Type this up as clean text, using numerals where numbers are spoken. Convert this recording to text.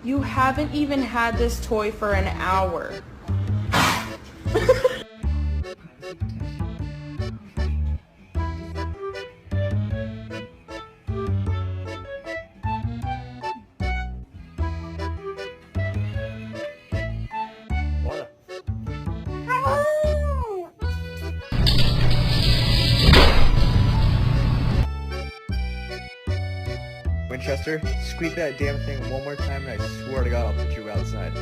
You haven't even had this toy for an hour. Winchester, squeak that damn thing one more time and I swear to God I'll put you outside.